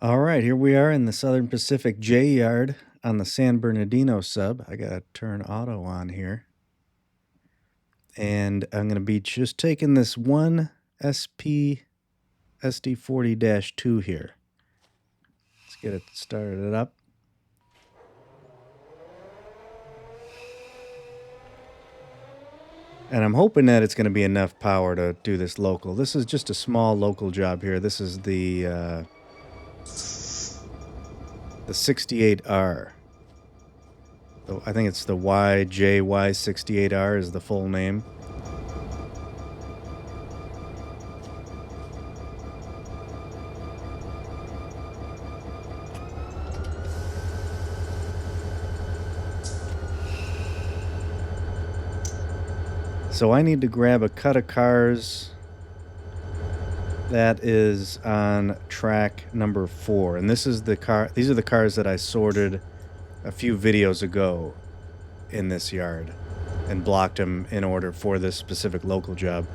All right, here we are in the Southern Pacific J yard on the San Bernardino sub. I got to turn auto on here. And I'm going to be just taking this one SP SD40-2 here. Let's get it started up. And I'm hoping that it's going to be enough power to do this local. This is just a small local job here. This is the 68R. I think it's the YJY68R is the full name. So I need to grab a cut of cars that is on track number 4. And this is the car. These are the cars that I sorted a few videos ago in this yard and blocked them in order for this specific local job.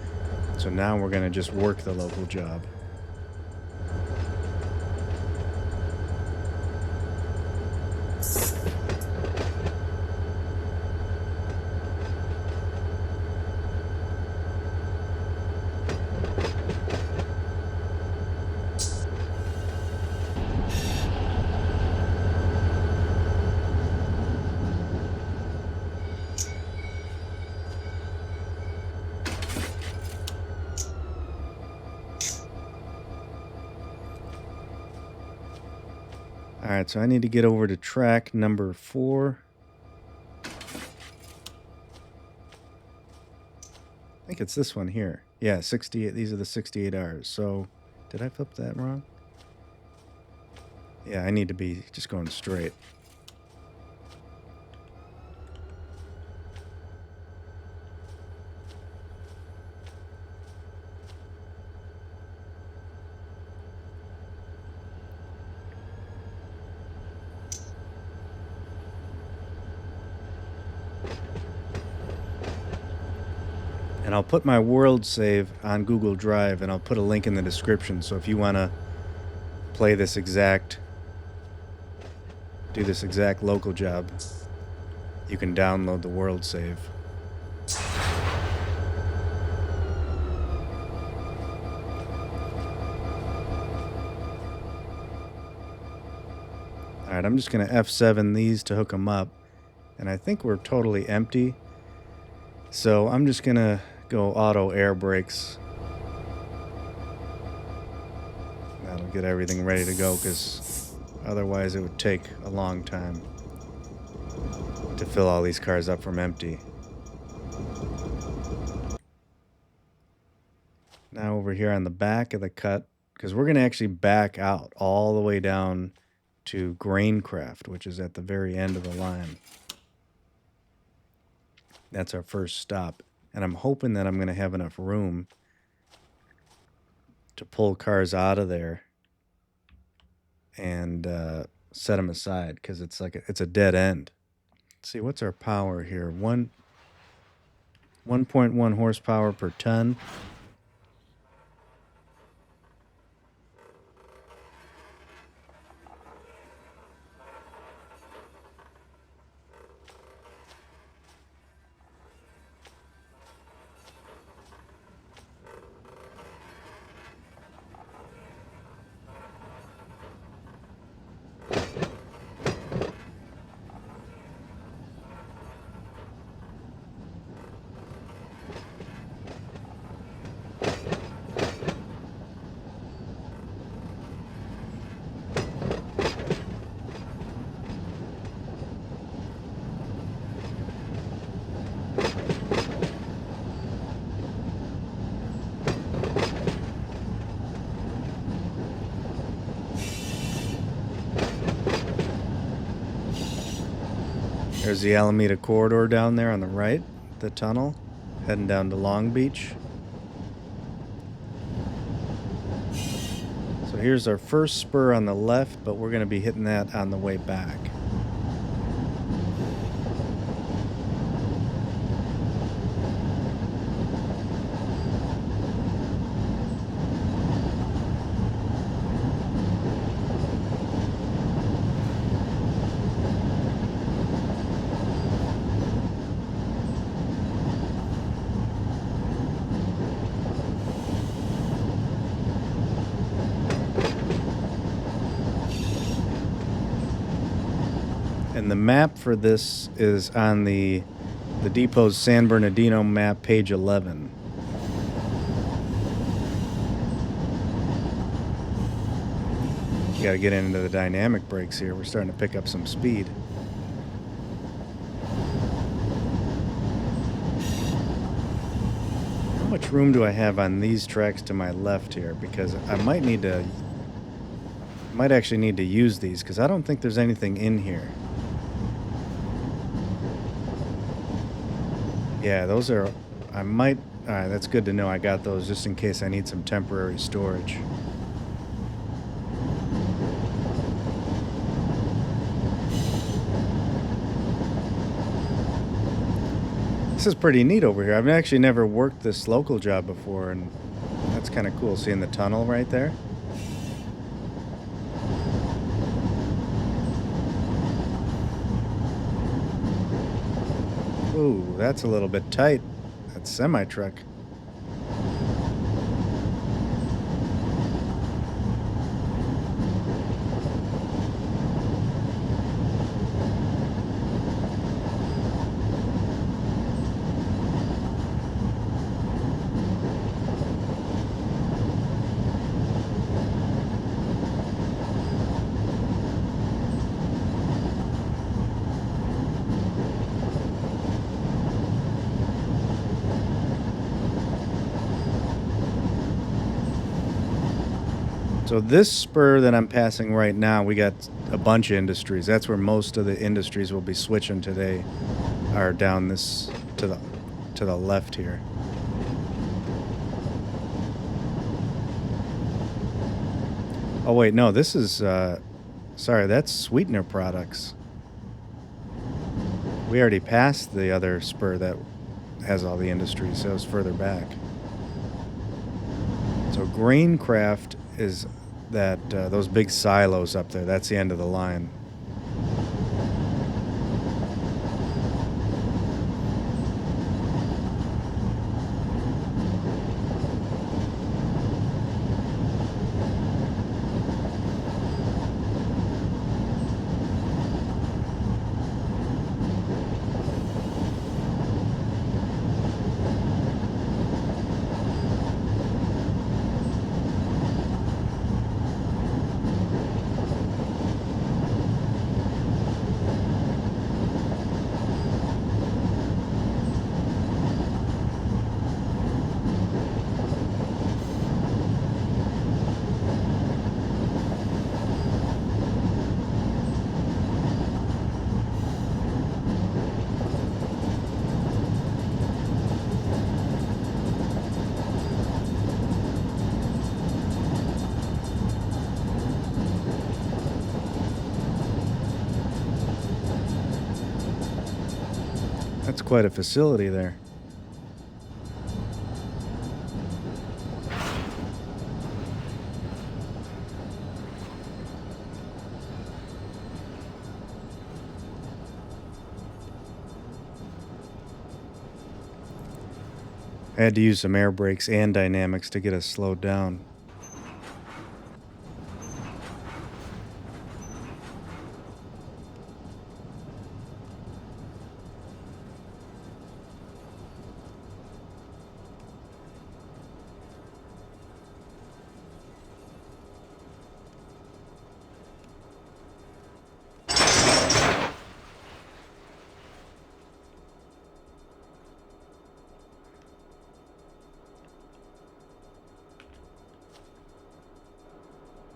So now we're going to just work the local job. All right, so I need to get over to track number 4. I think it's this one here. Yeah, 68. These are the 68Rs. So, did I flip that wrong? Yeah, I need to be just going straight. And I'll put my world save on Google Drive, and I'll put a link in the description. So if you want to play this exact, do this exact local job, you can download the world save. All right, I'm just going to F7 these to hook them up. And I think we're totally empty. So I'm just going to go auto air brakes. That'll get everything ready to go, because otherwise it would take a long time to fill all these cars up from empty. Now over here on the back of the cut, because we're going to actually back out all the way down to Graincraft, which is at the very end of the line. That's our first stop. And I'm hoping that I'm going to have enough room to pull cars out of there and set them aside, because it's like it's a dead end. Let's see, what's our power here? 1.1 horsepower per ton. There's the Alameda corridor down there on the right, the tunnel, heading down to Long Beach. So here's our first spur on the left, but we're going to be hitting that on the way back. And the map for this is on the depot's San Bernardino map, page 11. Got to get into the dynamic brakes here. We're starting to pick up some speed. How much room do I have on these tracks to my left here? Because I might actually need to use these, because I don't think there's anything in here. Yeah, those are, all right, that's good to know. I got those just in case I need some temporary storage. This is pretty neat over here. I've actually never worked this local job before, and that's kind of cool, seeing the tunnel right there. Ooh, that's a little bit tight. That semi-truck. So this spur that I'm passing right now, we got a bunch of industries. That's where most of the industries will be switching today, are down this to the left here. Oh wait, no, this is sorry, that's sweetener products. We already passed the other spur that has all the industries, so it's further back. So Graincraft is that those big silos up there. That's the end of the line. That's quite a facility there. I had to use some air brakes and dynamics to get us slowed down.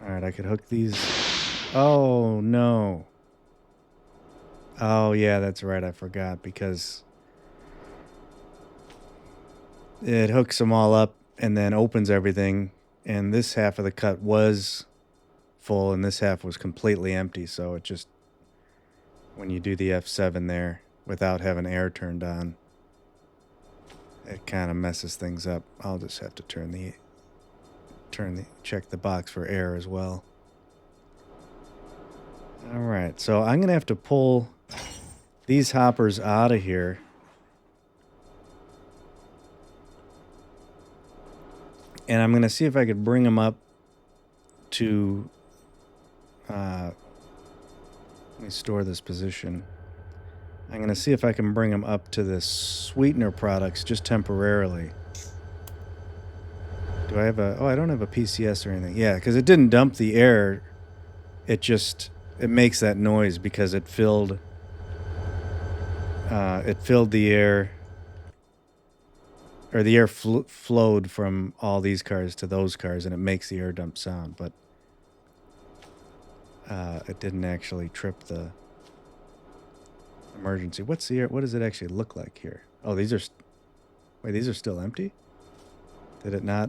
All right, I could hook these. Oh, no. Oh, yeah, that's right. I forgot, because it hooks them all up and then opens everything. And this half of the cut was full and this half was completely empty. So it just, when you do the F7 there without having air turned on, it kind of messes things up. I'll just have to check the box for air as well. All right, so I'm gonna have to pull these hoppers out of here. And I'm gonna see if I could bring them up to Let me store this position. I'm going to see if I can bring them up to the sweetener products just temporarily. Do I have a... Oh, I don't have a PCS or anything. Yeah, because it didn't dump the air. It just... It makes that noise because it filled... it filled the air... Or the air flowed from all these cars to those cars, and it makes the air dump sound, but... it didn't actually trip the... emergency. What's the air? What does it actually look like here? Oh, these are... Wait, these are still empty? Did it not...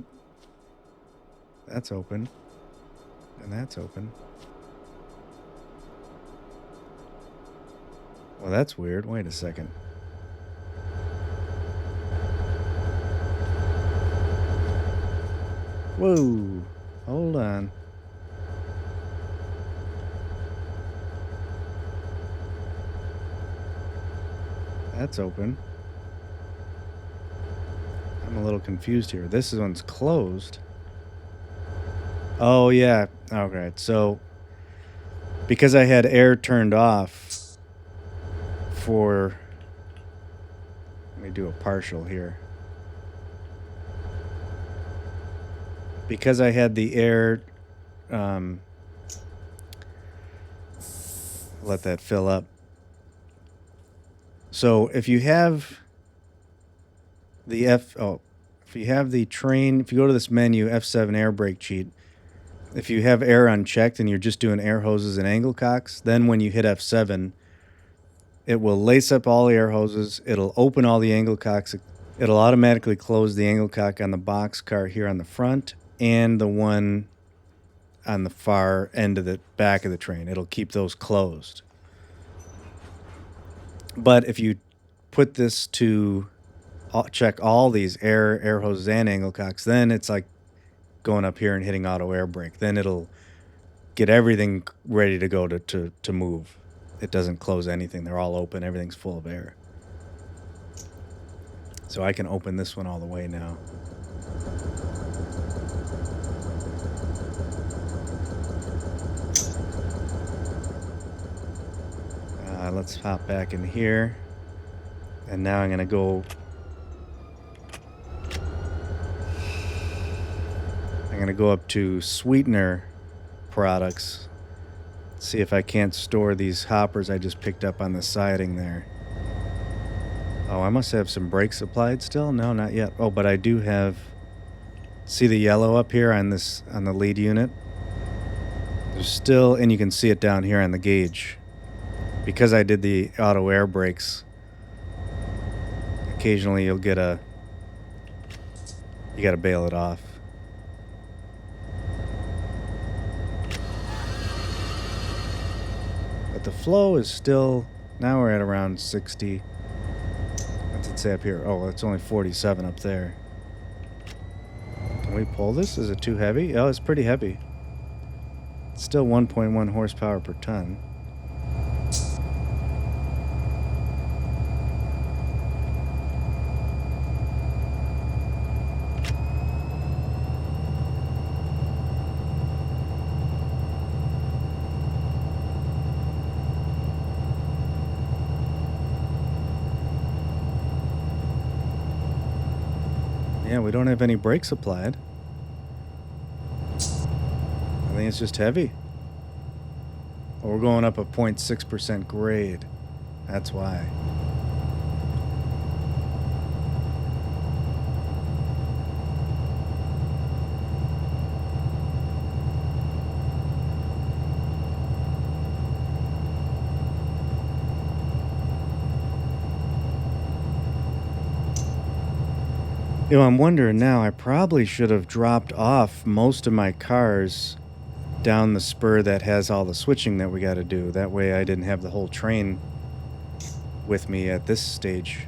That's open. And that's open. Well, that's weird. Wait a second. Whoa. Hold on. That's open. I'm a little confused here. This one's closed. Oh, yeah. Okay, so because I had air turned off for... Let me do a partial here. Because I had the air... let that fill up. So if you have the if you have the train, if you go to this menu, F7 air brake cheat, if you have air unchecked and you're just doing air hoses and angle cocks, then when you hit F7, it will lace up all the air hoses, it'll open all the angle cocks, it'll automatically close the angle cock on the box car here on the front and the one on the far end of the back of the train. It'll keep those closed. But if you put this to check all these air hoses and angle cocks, then it's like going up here and hitting auto air brake. Then it'll get everything ready to go to move. It doesn't close anything. They're all open. Everything's full of air. So I can open this one all the way now. Let's hop back in here. And now I'm going to go... I'm going to go up to sweetener products. See if I can't store these hoppers I just picked up on the siding there. Oh, I must have some brakes applied still? No, not yet. Oh, but I do have... See the yellow up here on this, on the lead unit? There's still... And you can see it down here on the gauge. Because I did the auto air brakes, occasionally you'll get a... You gotta bail it off. But the flow is still... Now we're at around 60. What's it say up here? Oh, it's only 47 up there. Can we pull this? Is it too heavy? Oh, it's pretty heavy. It's still 1.1 horsepower per ton. Yeah, we don't have any brakes applied. I think it's just heavy. Oh, we're going up a 0.6% grade. That's why. You know, I'm wondering now, I probably should have dropped off most of my cars down the spur that has all the switching that we got to do. That way I didn't have the whole train with me at this stage.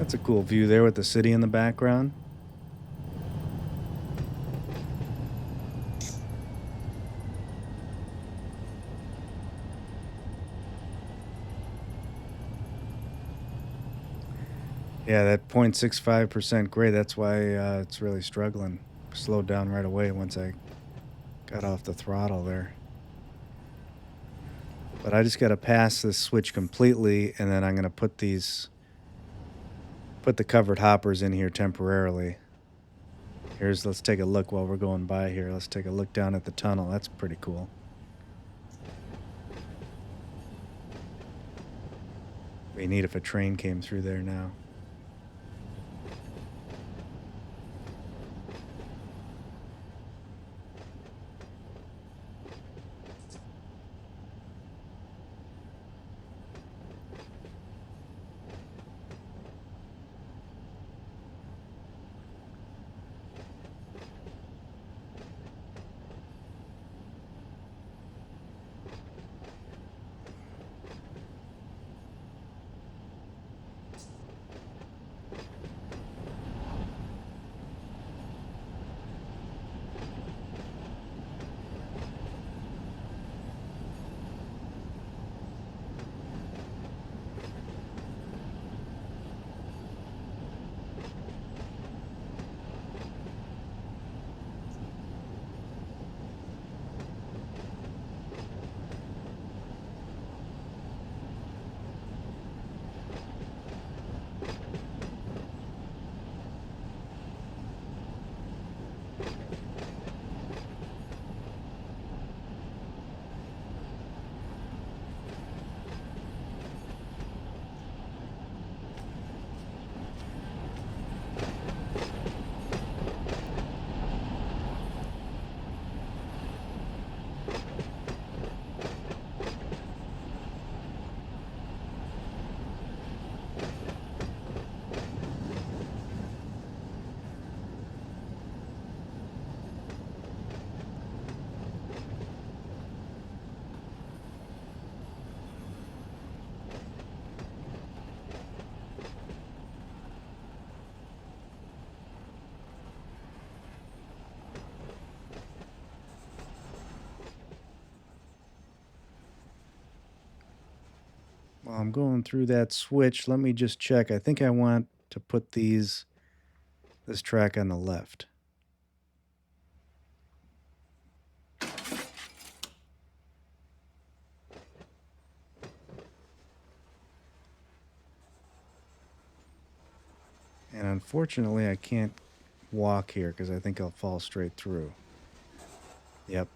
That's a cool view there with the city in the background. Yeah, that 0.65% gray, that's why it's really struggling. Slowed down right away once I got off the throttle there. But I just got to pass this switch completely, and then I'm going to put the covered hoppers in here temporarily. Let's take a look while we're going by here. Let's take a look down at the tunnel. That's pretty cool. Be neat if a train came through there now. While I'm going through that switch, let me just check. I think I want to put this track on the left. And unfortunately, I can't walk here because I think I'll fall straight through. Yep.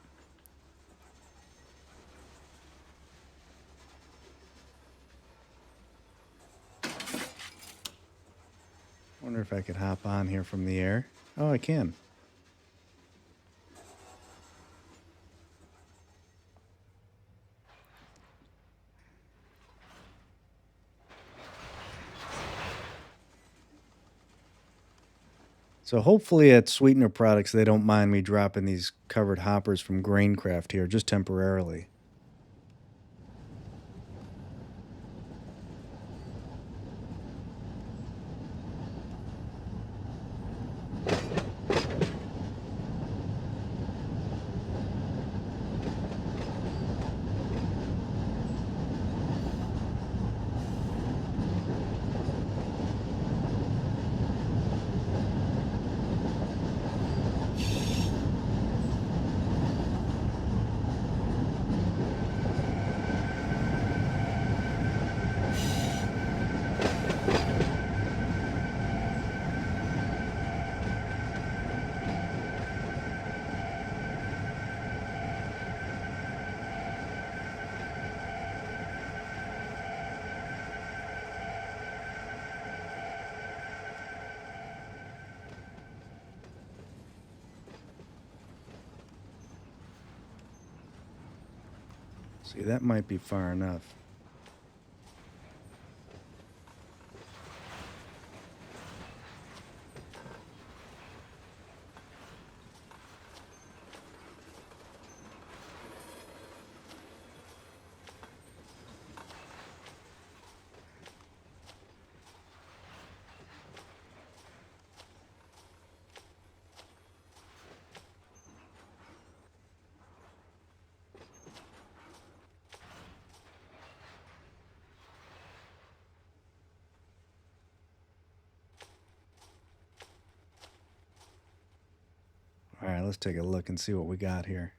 Wonder if I could hop on here from the air. Oh, I can. So hopefully at Sweetener Products, they don't mind me dropping these covered hoppers from Graincraft here, just temporarily. See, that might be far enough. right, let's take a look and see what we got here.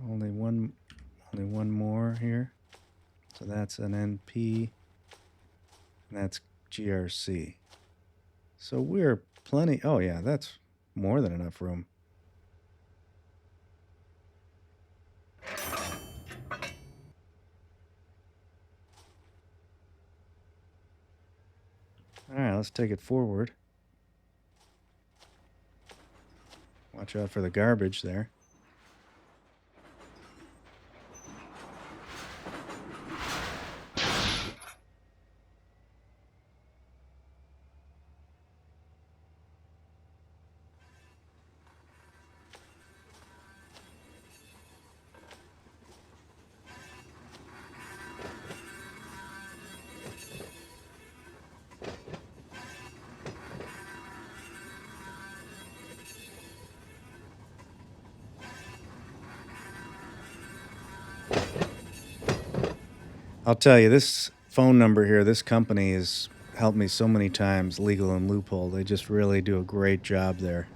Only one more here. So that's an NP, and that's GRC. So we're plenty. Oh yeah, that's more than enough room. All right, let's take it forward. Watch out for the garbage there. I'll tell you, this phone number here, this company has helped me so many times, Legal and Loophole. They just really do a great job there.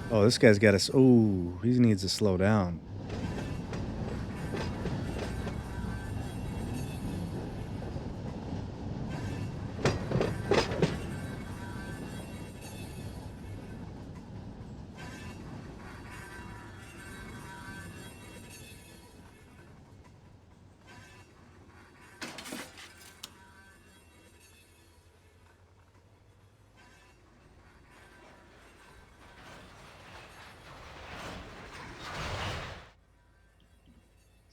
Oh, this guy's got us. Oh, he needs to slow down.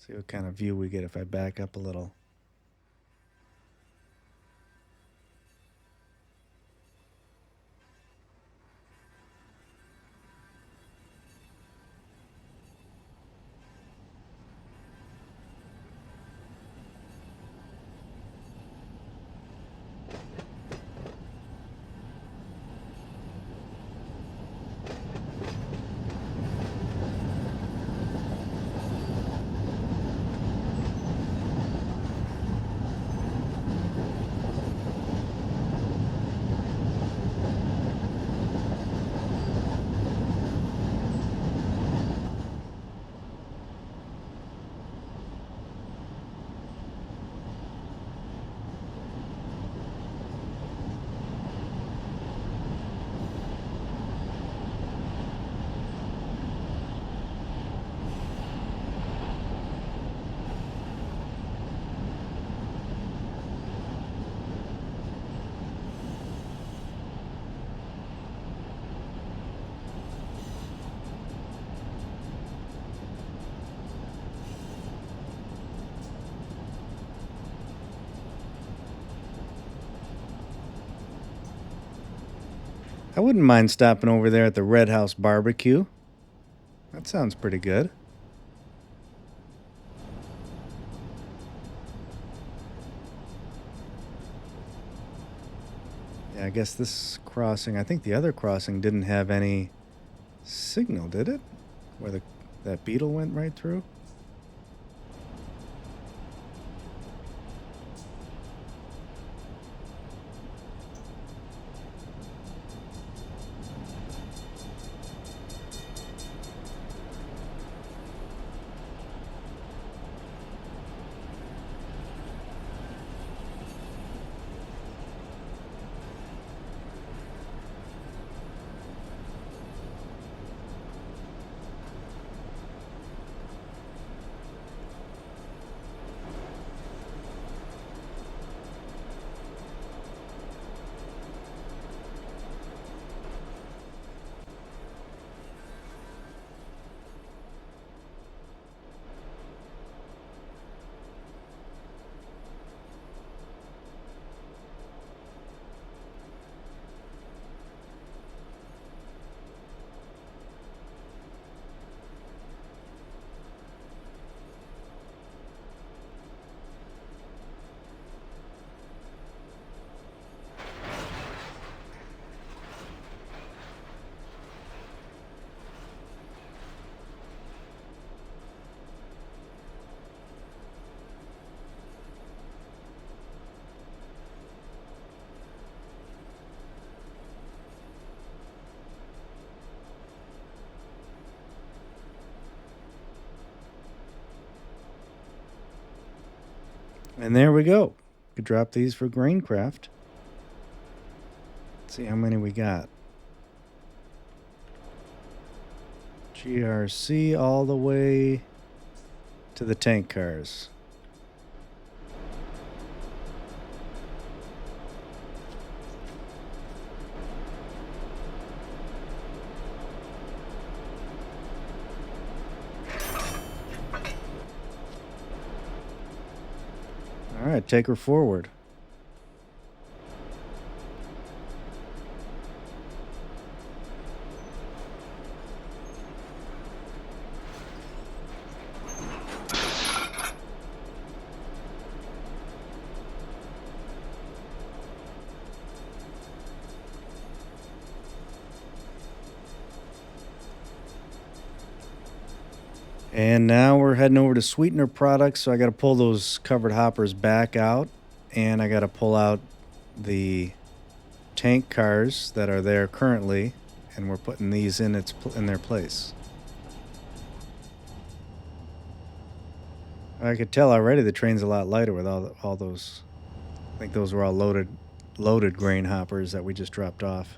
See what kind of view we get if I back up a little. I wouldn't mind stopping over there at the Red House Barbecue. That sounds pretty good. Yeah, I guess this crossing, I think the other crossing didn't have any signal, did it? Where that beetle went right through? And there we go. Could drop these for Graincraft. Let's see how many we got. GRC all the way to the tank cars. All right, take her forward. And now we're heading over to sweetener products. So I got to pull those covered hoppers back out, and I got to pull out the tank cars that are there currently, and we're putting these in their place. I could tell already the train's a lot lighter with all those. I think those were all loaded grain hoppers that we just dropped off.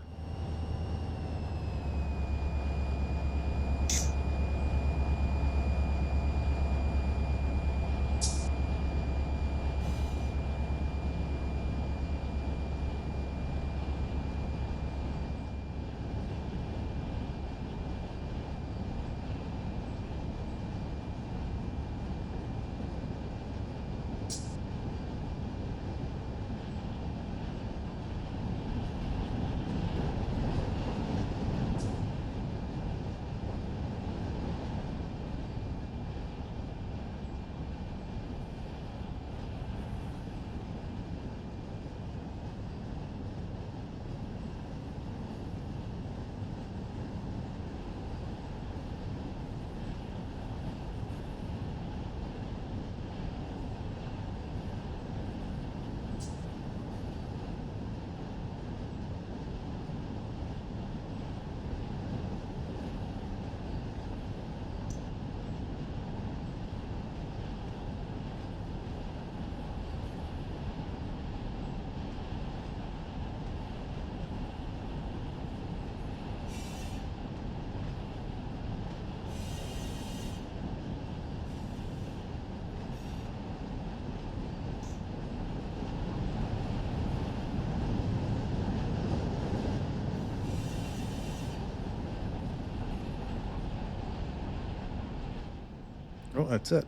Oh, that's it.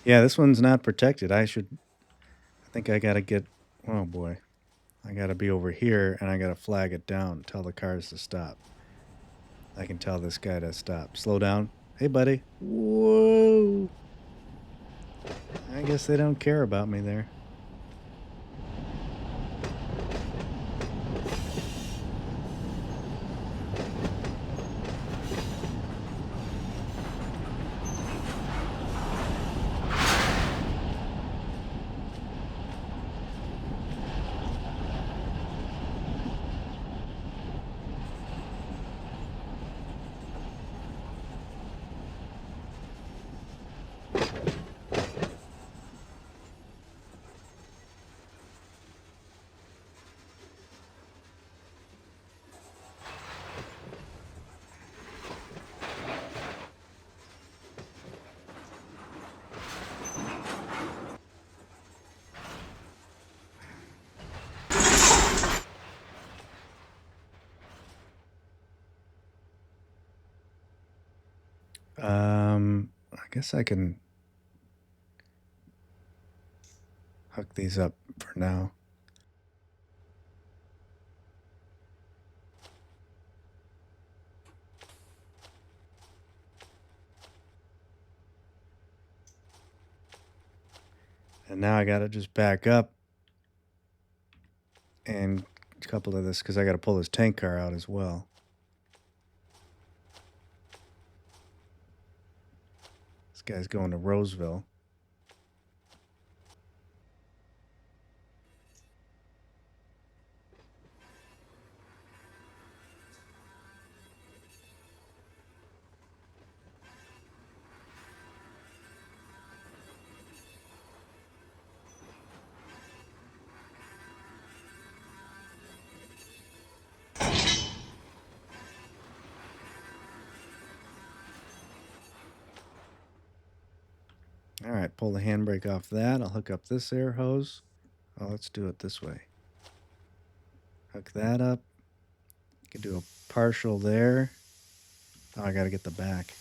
Yeah, this one's not protected. I think I gotta get, oh boy. I gotta be over here and I gotta flag it down, tell the cars to stop. I can tell this guy to stop. Slow down. Hey, buddy. Whoa. I guess they don't care about me there. I guess I can hook these up for now. And now I gotta just back up and a couple of this because I gotta pull this tank car out as well. This guy's going to Roseville. All right, pull the handbrake off that. I'll hook up this air hose. Oh, let's do it this way. Hook that up. Can do a partial there. Oh, I gotta get the back.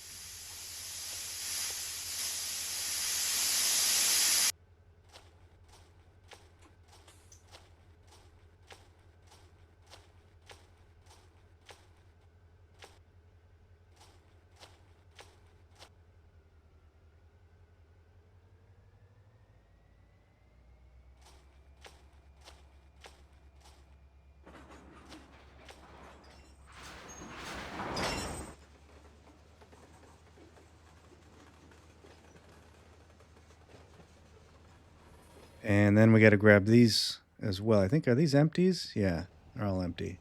And then we got to grab these as well. I think, are these empties? Yeah, they're all empty.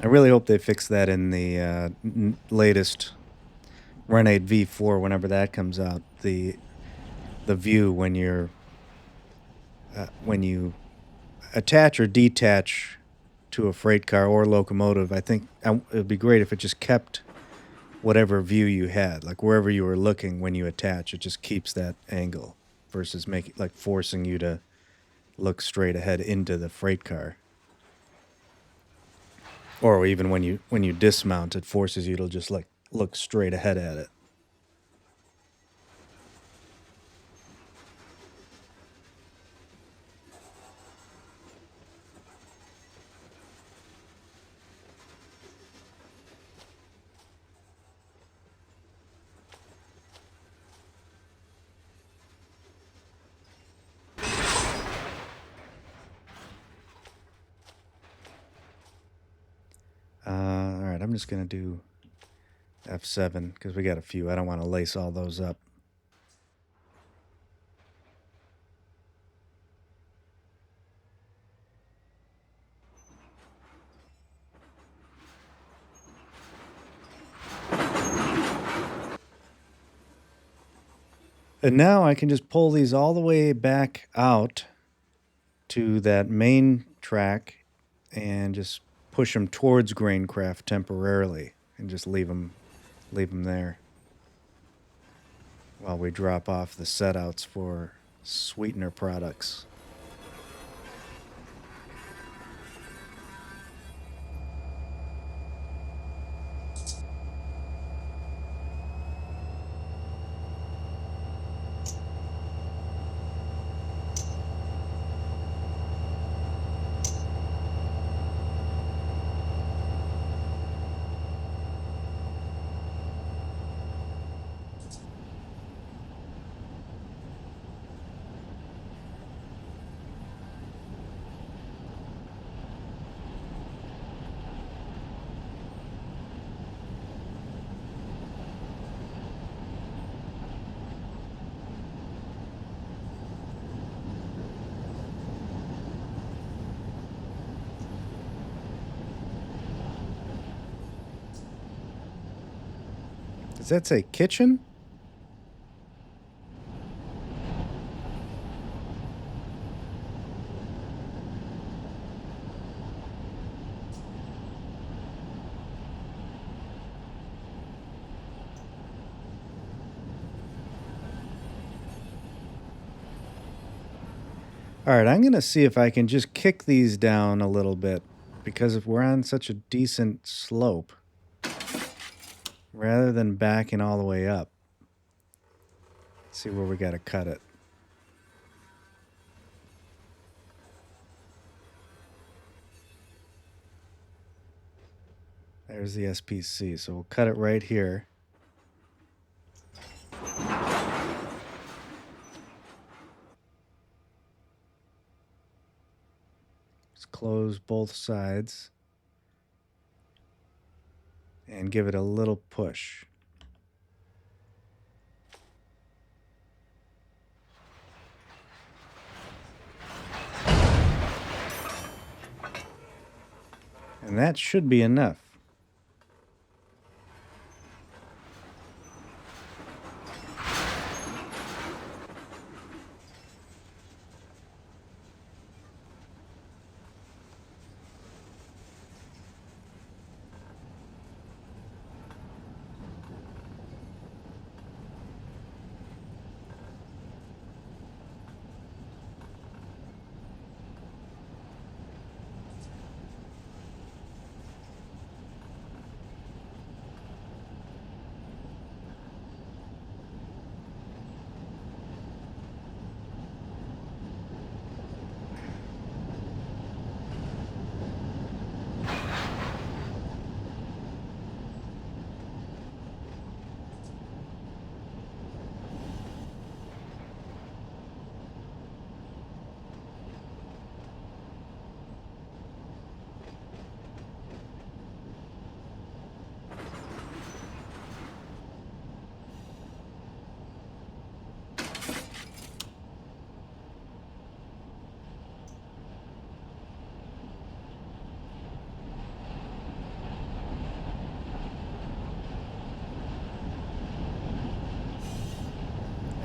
I really hope they fix that in the latest Renegade V4 whenever that comes out. The view when you attach or detach to a freight car or locomotive. I think it would be great if it just kept whatever view you had, like wherever you were looking when you attach. It just keeps that angle versus forcing you to look straight ahead into the freight car. Or even when you dismount, it forces you to just like look straight ahead at it. All right, I'm just gonna do F7 because we got a few. I don't want to lace all those up. And now I can just pull these all the way back out to that main track and just push them towards Graincraft temporarily and just leave them there while we drop off the setouts for sweetener products. Does that say kitchen? All right, I'm going to see if I can just kick these down a little bit, because if we're on such a decent slope, rather than backing all the way up, let's see where we got to cut it. There's the SPC, so we'll cut it right here. Just close both sides and give it a little push. And that should be enough.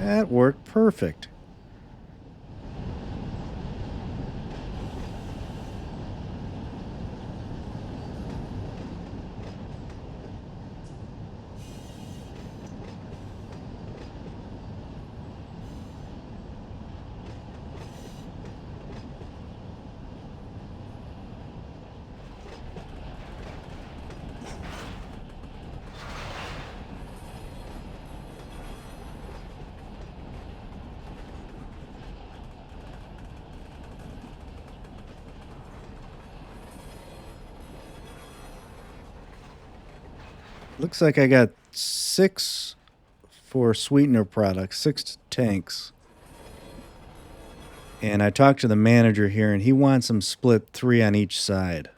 That worked perfect. Looks like I got 6 for sweetener products, 6 tanks. And I talked to the manager here, and he wants them split 3 on each side.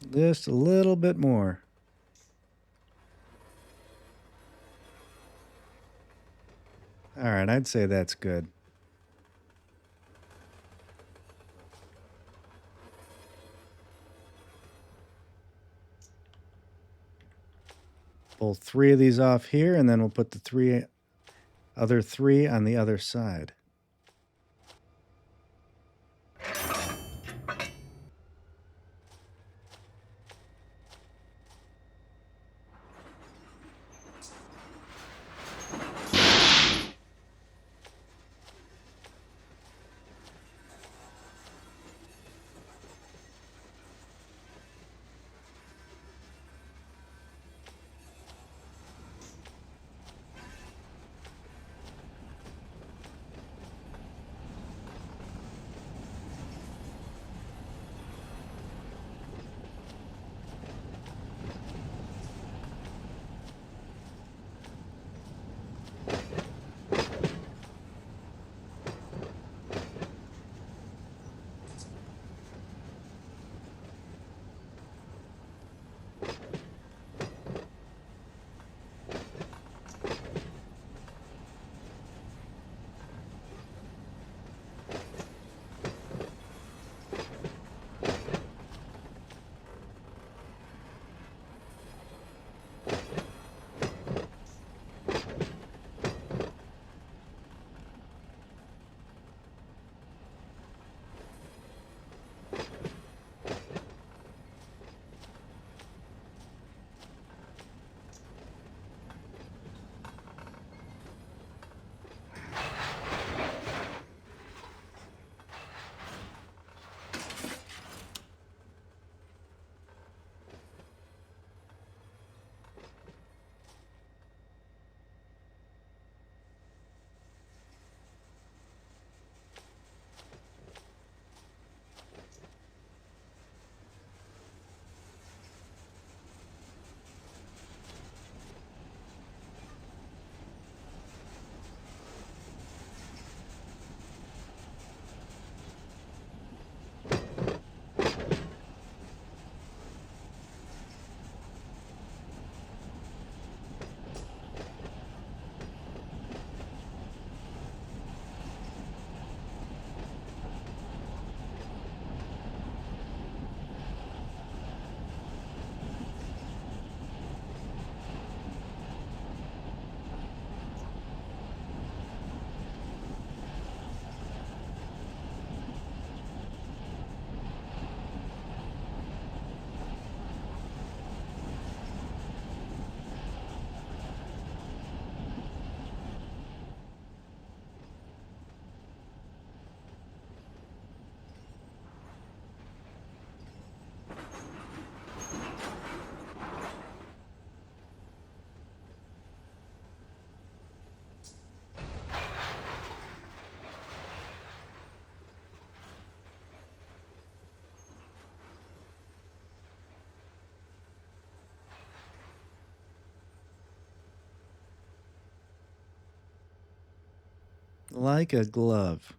Just a little bit more. All right, I'd say that's good. Pull 3 of these off here, and then we'll put the other three on the other side. Like a glove.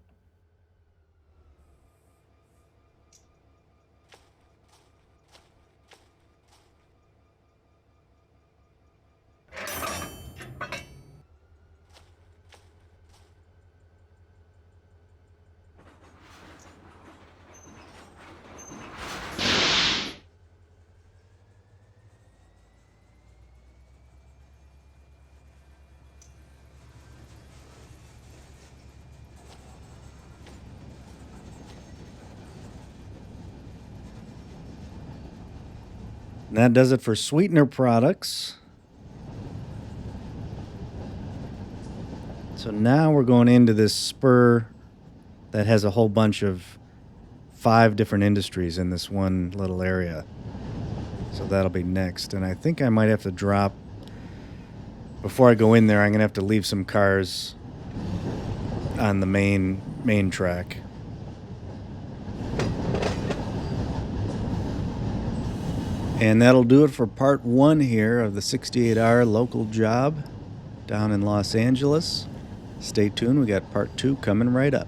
And that does it for sweetener products. So now we're going into this spur that has a whole bunch of 5 different industries in this one little area. So that'll be next. And I think I might have to drop, before I go in there, I'm going to have to leave some cars on the main track. And that'll do it for part 1 here of the 68R local job down in Los Angeles. Stay tuned, we got part 2 coming right up.